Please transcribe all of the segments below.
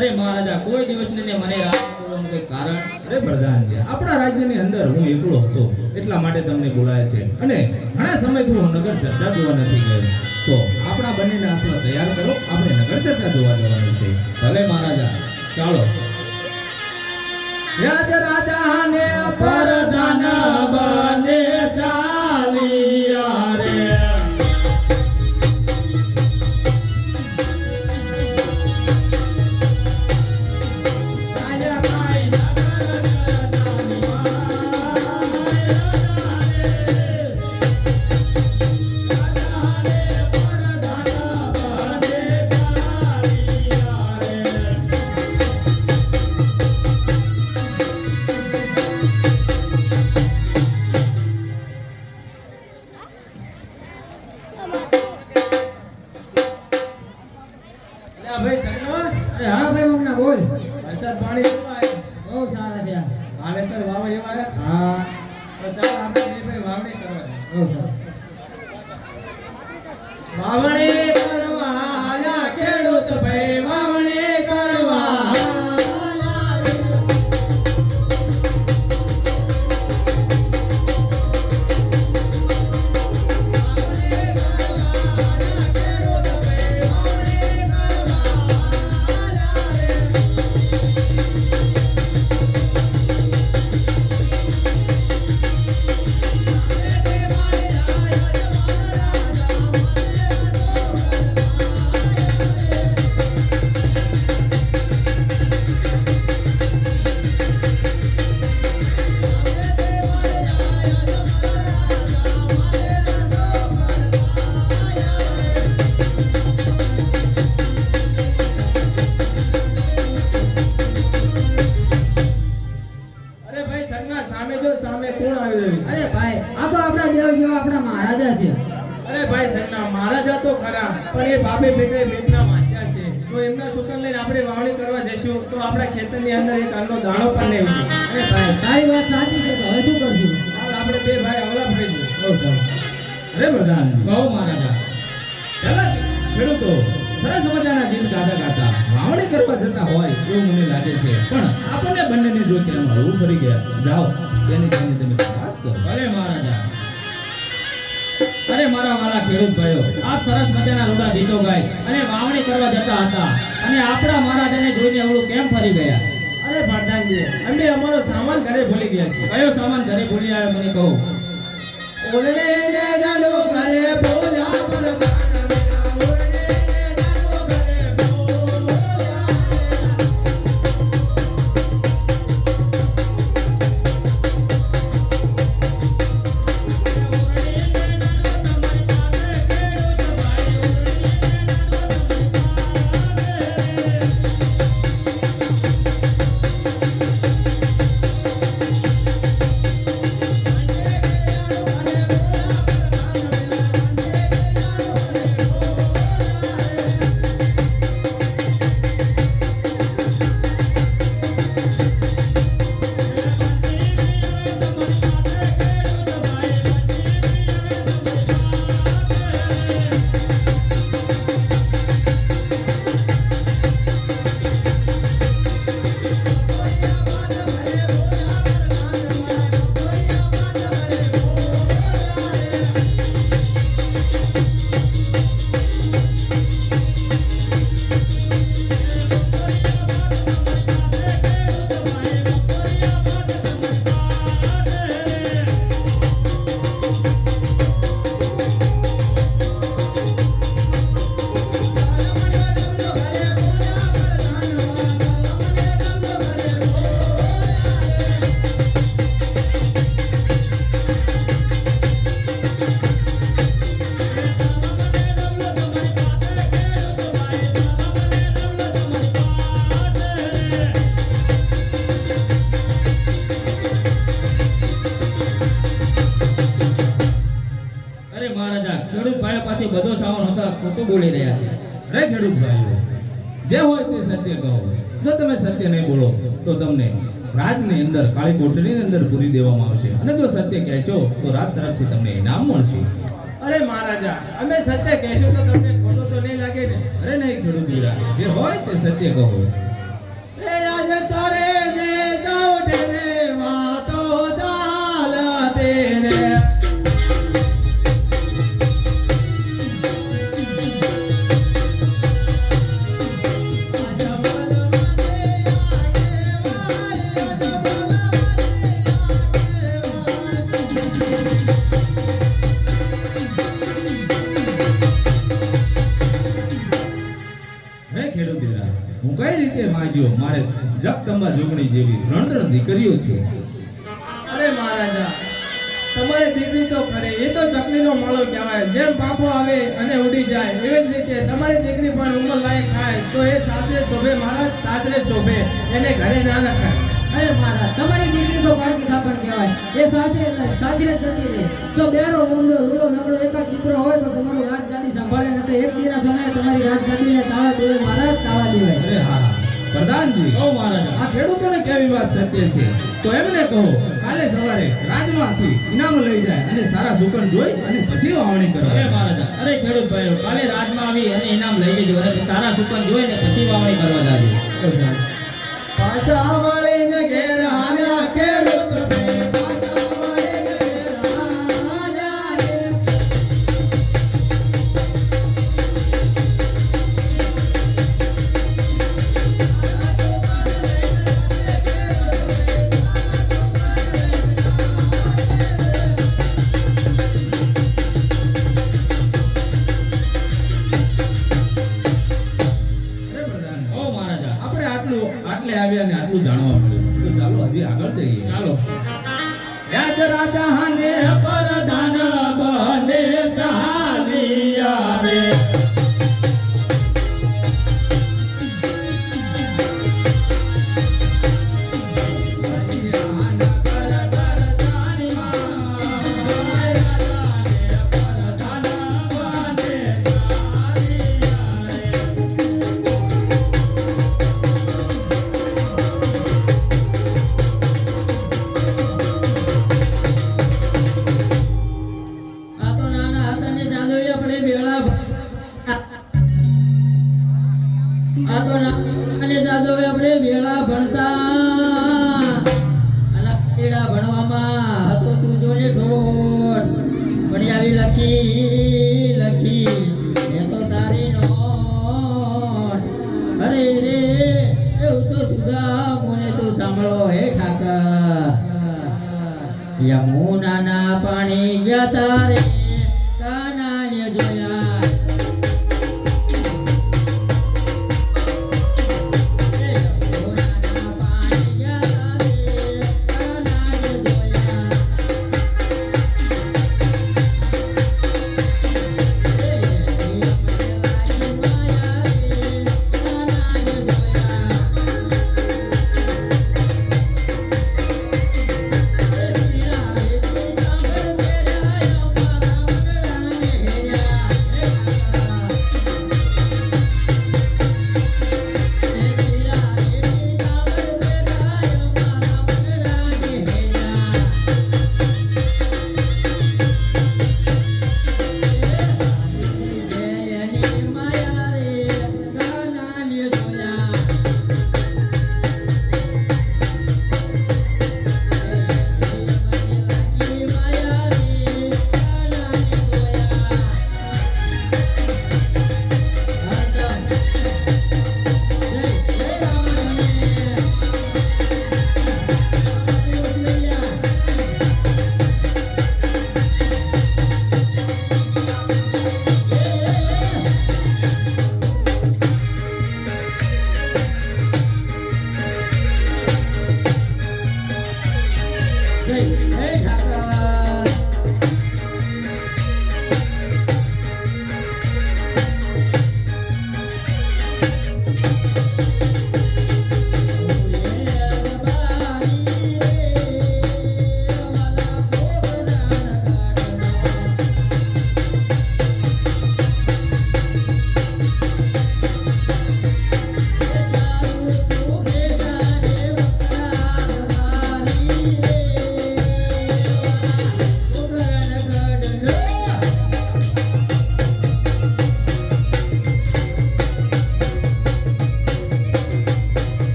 અરે મહારાજા કોઈ દિવસ ને મને રાજ કરવાનું કોઈ કારણ? અરે પ્રધાનજી, આપણા રાજ્યની અંદર હું એકલો હતો એટલા માટે તમને બોલાય છે અને ઘણા સમયથી હું નગર ચર્ચા જોવા નથી ગયો. તો આપણા બંનેને આસવા તૈયાર કરો, આપણે નગર ચર્ચા જોવા જવાનું છે. ભલે મહારાજા, ચાલો. યાદ રાજાને પ્રધાન બને ચાલિયા રે. ભાઈ સગનો, અરે હા ભાઈ મમ્મી બોલ. વરસાદ પાણી કેવું આવ્યું? બહુ સારા થયા. વાવેતર વાવ એવા આવ્યા? હા તો ચાલો આપણે બે ભાઈ વાવણી કરવા જઈએ. બહુ સારા. વાવણી કરવા આયા ખેડૂત ભાઈ, વાવણી કરવા સામે જો સામે કોણ આવી રહ્યું છે? અરે ભાઈ આ તો આપણા દેવ જેવા આપણા મહારાજા છે. અરે ભાઈ સગના, મહારાજા તો ખરા પણ એ બાપે બેટે બેટના વાંચ્યા છે. તો એમના સુકન લઈને આપણે વાવણી કરવા જઈશું તો આપણા ખેતરની અંદર એક અન્નનો દાણો પણ નહીં ઉગે. અરે ભાઈ તારી વાત સાચી છે, તો હવે શું કરશું? હાલ આપણે બે ભાઈ અવળા પડી જઈએ. બહુ સારું. અરે પ્રધાનજી, બહુ મહારાજા. પહેલા ખેડૂતો સરસ મજાના ગીત ગાતા ગાતા વાવણી કરવા જતા હોય એવું મને લાગે છે, પણ આપણને બંનેને જો કે આમ હળવું ફરી ગયા. જાઓ તેની તમે તપાસ કરો. ભલે મહારાજા. અરે મારા વાલા ખેડૂત ભાઈઓ, આપ સરસ મજાના રૂડા ગીતો ગાય અને વાવણી કરવા જતા હતા અને આપણા મહારાજાને જોઈને અવળું કેમ ફરી ગયા? અરે પ્રધાનજી, અમે અમારો સામાન ઘરે ભૂલી ગયા છીએ. કયો સામાન ઘરે ભૂલી આવ્યો મને કહો. ઓળને ને ડાલો ઘરે ભૂલ્યા પ્રધાન. ખેડૂત ભાઈઓ પાસે બધો સામાન હોતા ખોટું બોલી રહ્યા છે. અરે ખેડૂત ભાઈઓ, જે હોય તે સત્ય કહો. જો તમે સત્ય નહીં બોલો તો તમને રાજની અંદર કાળી કોટડીની અંદર પૂરી દેવામાં આવશે અને જો સત્ય કહેશો તો રાજ તરફથી તમને ઇનામ મળશે. અરે મહારાજા, અમે સત્ય કહેશું તો તમને ખોટું તો નહીં લાગે ને? અરે નહીં ખેડૂત વીરા, જે હોય તે સત્ય કહો. હે ખેડૂત દીકરા, હું કઈ રીતે માજ્યો મારે જગદંબા જોગણી જેવી ત્રણ દીકરીઓ છે. અરે મહારાજા, તમારી દીકરી તો ખરી, એ તો ચકલીનો માળો કહેવાય. જેમ પાપો આવે અને ઉડી જાય એવી જ રીતે તમારી દીકરી પણ ઉંમર લાયક થાય તો એ સાસરે શોભે મહારાજ, સાસરે શોભે, એને ઘરે ના નખાય. અરે મહારાજ, તમારી દીકરી તો પારકી થાપણ કહેવાય. એ સાચરે જતી રહે. જો બેરો બોમડો રૂડો નબળો એકાદ દીકરો હોય તો તમારું રાજગાદી સંભાળે, ને તો એક દીના સમયે તમારી રાજગાદીને તાળા દેવે મહારાજ, તાળા દેવાય. અરે હા પ્રધાનજી, ઓ મહારાજા, આ ખેડૂતોને કેવી વાત સત્ય છે, તો એમને કહો કાલે સવારે રાજમાંથી ઇનામ લઈ જાય અને સારા સુકન જોઈ અને પછી વાવણી અરે કરે. મહારાજા, અરે ખેડૂત ભાઈઓ, કાલે રાજમાં આવી અને ઇનામ લઈ જજો અને સારા સુકન જોઈને પછી વાવણી કરવા જાજો. પાછા વળીને ઘેર આલ્યા ખેડૂત બે, પાછા વળીને ઘેર આલ્યા રે. અરે પ્રધાન, ઓ મહારાજા, આપણે આટલે આવ્યા ને આટલું જાણવા મળ્યું, તો ચાલો હજી આગળ જઈએ. ચાલો. યાદ રાજા હાને પ્રધાન બને ચાલિયા રે. આ તો નાના હતા ને જાદુએ આપણે બેળા આ તો નાના ને જાદુએ આપણે બેળા ભણતા અને બેળા ભણવામાં હતો તું જોને ઠોઠ પણ આવી લખી એ તો તારી નોટ. અરે રે એવું તો સુધા મને તું સાંભળો હે ઠાકર. યમુનાના પાણી ગયા તારે કાનાને જોયા. એ યમુનાના પાણી ગયા તારે કાનાને જોયા. એ યમુનાની માયા રે કાનાને જોયા.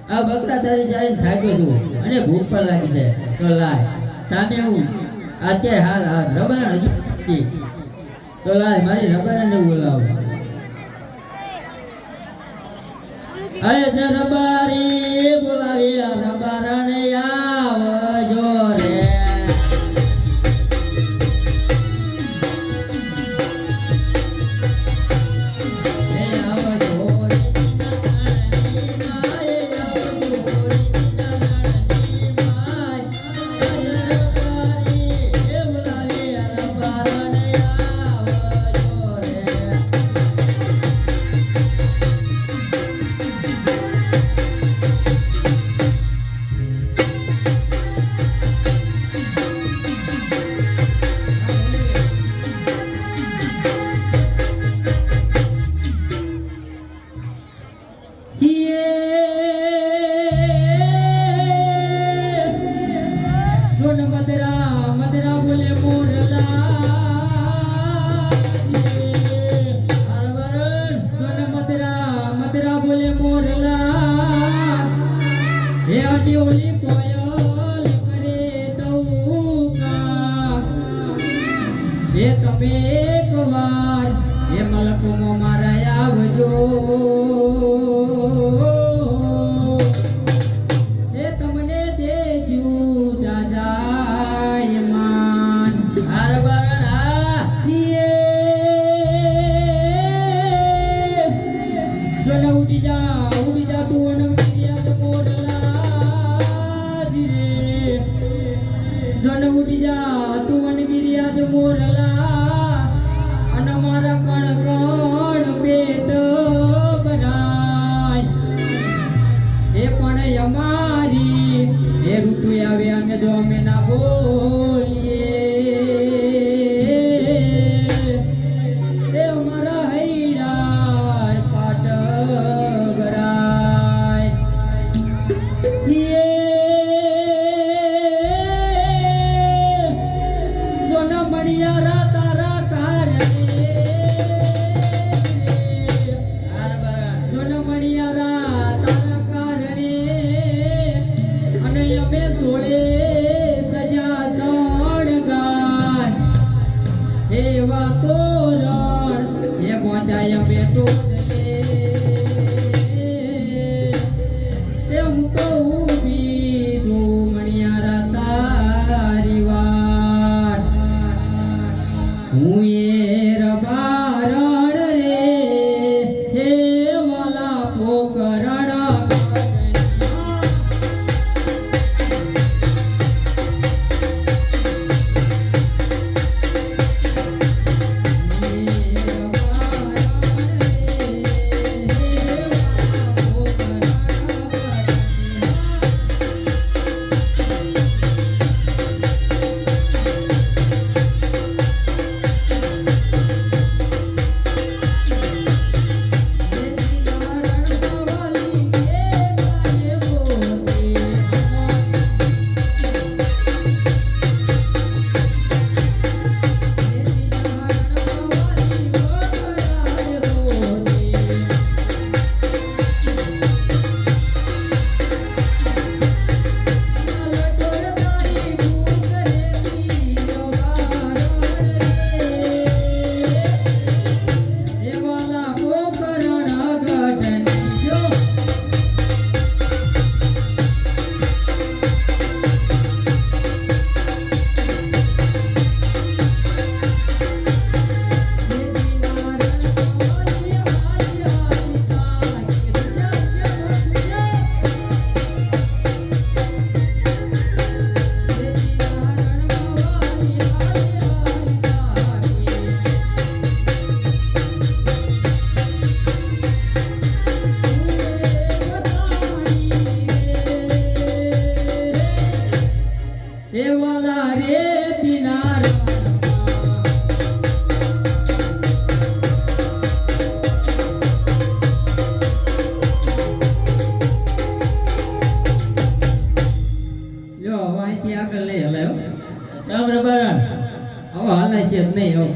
આ બકરા ચારી ચારીને થાક્યો છું અને ભૂખ પણ લાગી છે. તો લાય સામે હું આ કે હાલ આ રબારા હજી તો લાય મારી રબારાને બોલાવ અરે જે રબારી બોલાવી આ રબારાને આવજો રે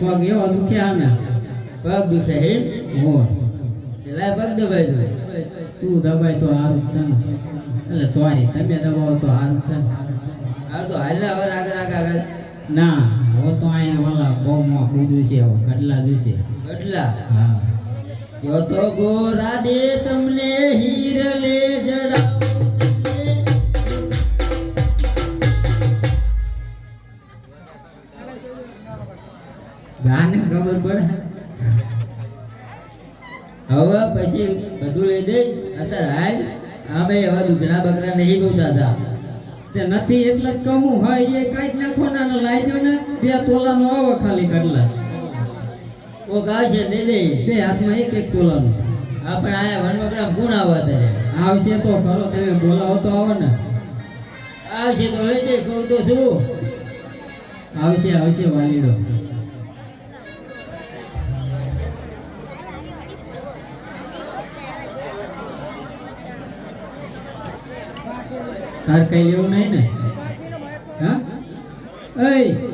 પગ એવો દુખ્યા ને પગ દુખે હે હો લાય પગ દબાઈ દો તું દબાઈ તો હારું છે ને એટલે સોરી તમે દબાવો તો હારું છે હાલ તો હાલ હવે આગળ આગળ ના હવે તો અહીંયા વાલા બહુમાં કૂદું છે હવે કટલા જોઈશે એટલા હા યો તો ગોરા દે તમને હીર લે જડાવું તમને ગાને ખબર પડે હવે પછી બધું લઈ દઈશ અત્યારે હાલ આ ભાઈ હવે દૂધના બકરા નહીં બહુ દાદા તે નથી એટલે જ કહું હોય એ કાંઈક નાખો ને લાવી દો ને 2 તોલાનો આવે ખાલી કટલા કોક આવશે લઈ લઈશ બે હાથમાં એક તોલાનું આપણે આયા વનવગડા કોણ આવા ત્યારે આવશે તો ખરો તમે બોલાવો તો આવો ને આવશે તો લઈ જઈ કહું તો શું આવશે વાલીડો તાર કઈ લેવું નહીં ને હા એય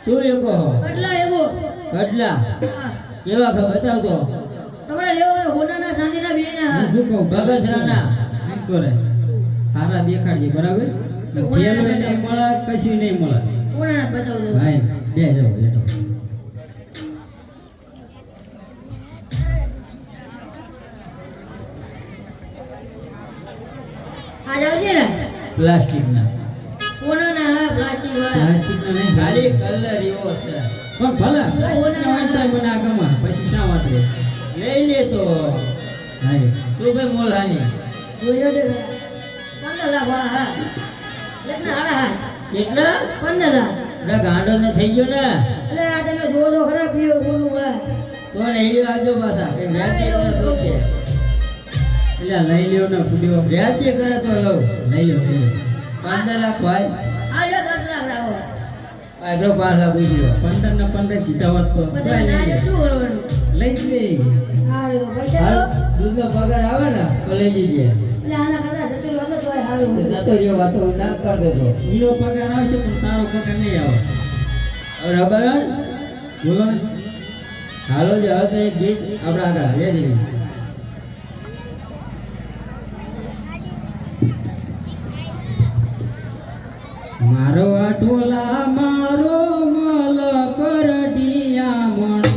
શું એકો કટલા એવો કટલા હા. કેવા ખબર બતાવતો તમારે લેવો હોય હોનાના સાંધીના બેના હું શું કહું બગસરાના એમ કરે સારા દેખાડજે બરાબર પેલું એને મળે કશું નહીં મળે હોનાના બતાવજો ભાઈ બે જાઓ લેતો આ જાવ છે ને પ્લાસ્ટિકના હોનાના હા પ્લાસ્ટિક વાળા પ્લાસ્ટિક નહીં ખાલી કલર એવો છે પણ ભલા પ્લાસ્ટિક ના હોય તો મને આ ગમે પછી શા વાત રે લઈ લે તો હાય તું ભાઈ મોલાની જોયો છે 15 લાખ વાળા હા લગ્ન હાડા હા કેટલા 15 લાખ ના ગાંડો ને થઈ ગયો ને એટલે આ તમે જોવો તો ખરા પીઓ બોલું હા તો નહીં આવજો પાછા એ વ્યાજે કરે તો છે એટલે લઈ લ્યો ને પુડ્યો વ્યાજે કરે તો લઉં લઈ લ્યો 15 લાખ ભાઈ આ જો 10 લાખ રાખો આગળ 5 લાખ ઉછળ્યો 15 ને 15 કીધા હોત તો બધા નાને શું કરવાનું લઈ જ લઈ હા રે પૈસા હાલ લો દૂધનો પગાર આવે ને તો લઈ જઈએ એટલે આના કરતા જતું વાતો તો હારું નતો રહ્યો વાતો ના કર દેતો ઈનો પગાર આવશે પણ તારો પગાર નહીં આવે હવે રબર બોલો ને હાલો જ હવે તો એક ગીત આપણે આગળ લે જઈએ મારો અટોલા મારો મલ કરડિયા મણો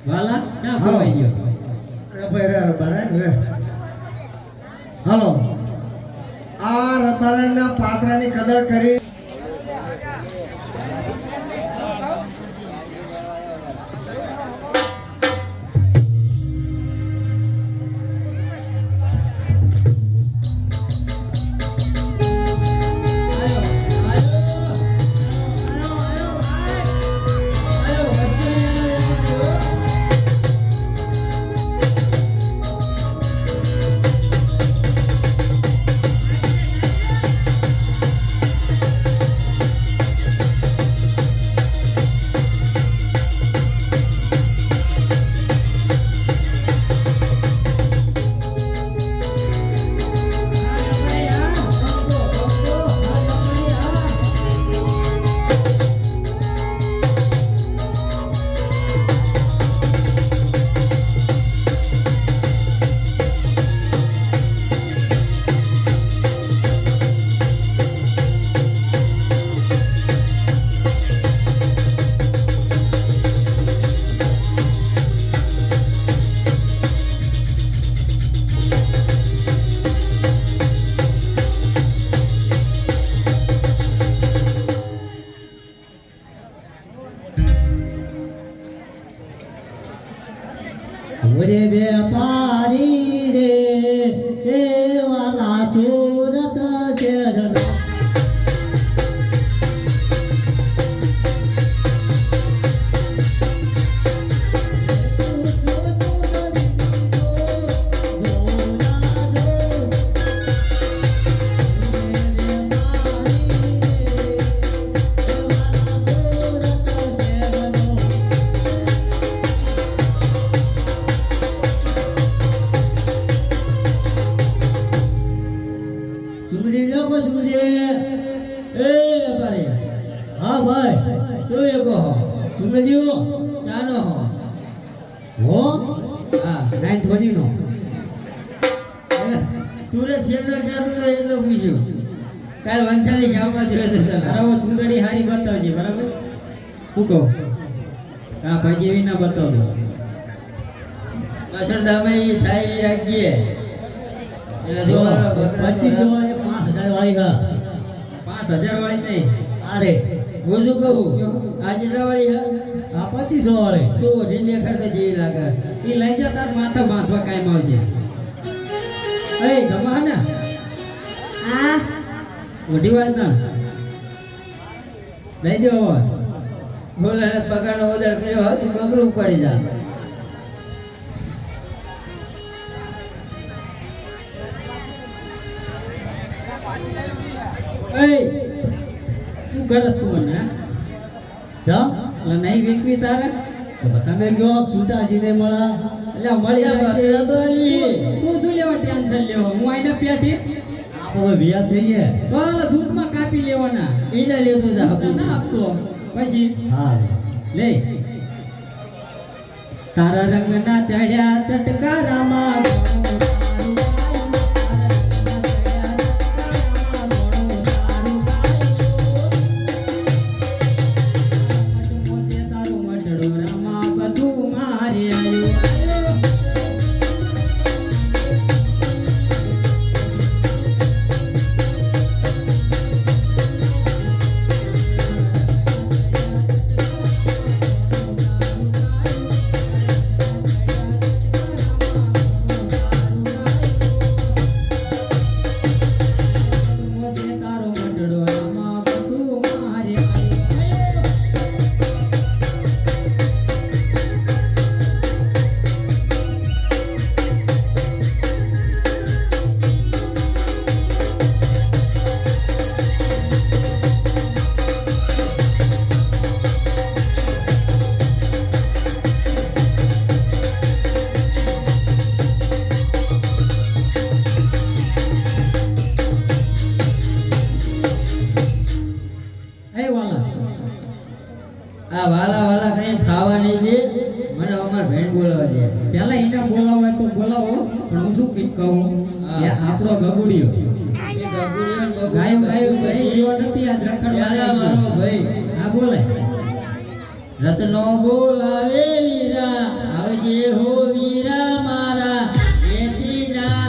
વાલા ના ખોવાઈ ગયો હાલો આ રબારણના પાત્રાની કદર કરી ઓરે વેપારી રે વાલા સુરત શહેર ચુમડી લો કો ચુમડી એ વેપારી હા ભાઈ શું એકો ચુમડી ચાનો હો હા નાઈ થોડી નો સુરત શેરનો ચાલુ તો એટલો પૂછ્યું કાલ વંથાલી શામમાં જોયો તો બરાબર ચુંદડી હારી બતાવજે બરાબર શું કહું હા ભાઈ જેવી ના બતાવજો પાછળ તમે થાય એ રાખીએ એટલે જો 2500 વાળી 5000 વાળી હા 5000 વાળી નહીં અરે હું શું કહું આ જેટલા વાળી હા આ 2500 વાળી તો ઢીંડે ખર્ચે જેવી લાગે એ લઈ જા તાર માથા બાંધવા કાયમ આવશે એ ગમા ને આ ઓઢી વાળી ના લઈ દો બોલાને પગારનો ઓર્ડર કર્યો હતો બગડું પડી જા એ શું કરત તું મને જા એટલે નહીં વેકવી તારે તમે ગયો સુતાજીને મળા એટલે મળી ગયા તો તું શું લેવા ટેન્શન લેવો હું આઈને પેટી આપણે વ્યાજ થઈએ તો દૂધમાં કાપી લેવાના એને લેતો જા ના આપતો પછી હા લે તારા રંગના ચડ્યા ચટકારામાં આ વાલા વાલા કઈ ખાવા નહીં દે મને અમાર બહેન બોલાવા દે પહેલા એને બોલાવો તો બોલાવો પણ હું શું કઈ કહું એ આપણો ગગુડિયો ગાયો ગાયો ભાઈ જીવો નથી આજ રખડવા મારો ભાઈ હા બોલે રતનો બોલાવે લીરા આવજે હો વીરા મારા બેટીના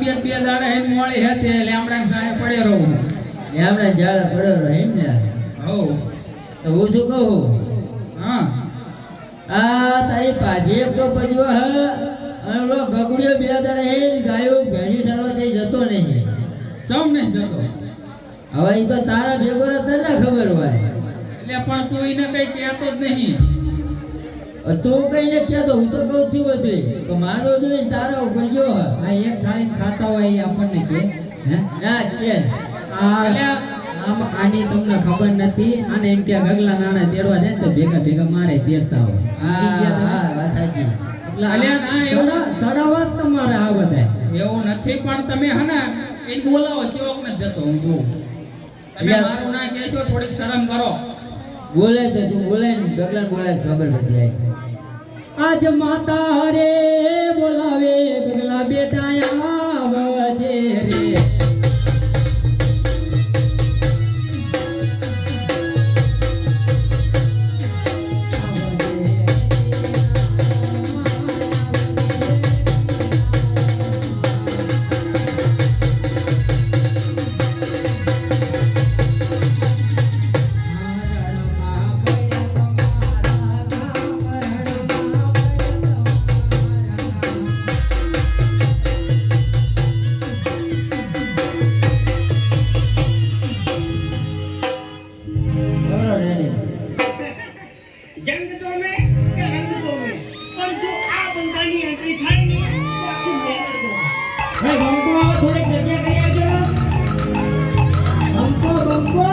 તબિયત બે દાડા હે મોળી હતી લેમડા સામે પડ્યો રહું એમણે જાળે પડ્યો રહી ને હો તો હું શું કહું હા આ તારી પાછી એક તો પજવો હ અને ઓલો ગગડીયો બે દાડા હે ગાયો ભેંસી સરવા થઈ જતો નહીં સમ ને જતો હવે ઈ તો તારા ભેગો તને ના ખબર હોય એટલે પણ તું એને કઈ કહેતો જ નહીં તું કઈ ને કહેતો હું તો કહું છું બધું તો મારો જોઈ તારા ઉપર ગયો હ આ એક થાળી ખાતા હોય એ આપણને કે હે ના કે આ આમ આની તમને ખબર નથી આને એમ કે ગગલા નાના તેડવા જાય તો ભેગા ભેગા મારે તેડતા હોય હા વાત સાચી અલ્યા ના એવું સડાવા જ તમારે આ બધા એવું નથી પણ તમે હને એ બોલાવો ચોક ને જતો હું જોઉં તમે એટલે- મારું ના કહેશો થોડીક શરમ કરો બોલે તો તું બોલે ને ગગલા બોલે ખબર પડી જાય આજ માતા રે બોલાવે ગગલા બેટા આવજે રે બરોબર રેડી જંગ તો મેં કે રંગ તો મેં પણ જો આ બંગાળની એન્ટ્રી થાય ને તો આખું મેટર તો એ બંકો થોડીક જગ્યા કરી આવજો બંકો બંકો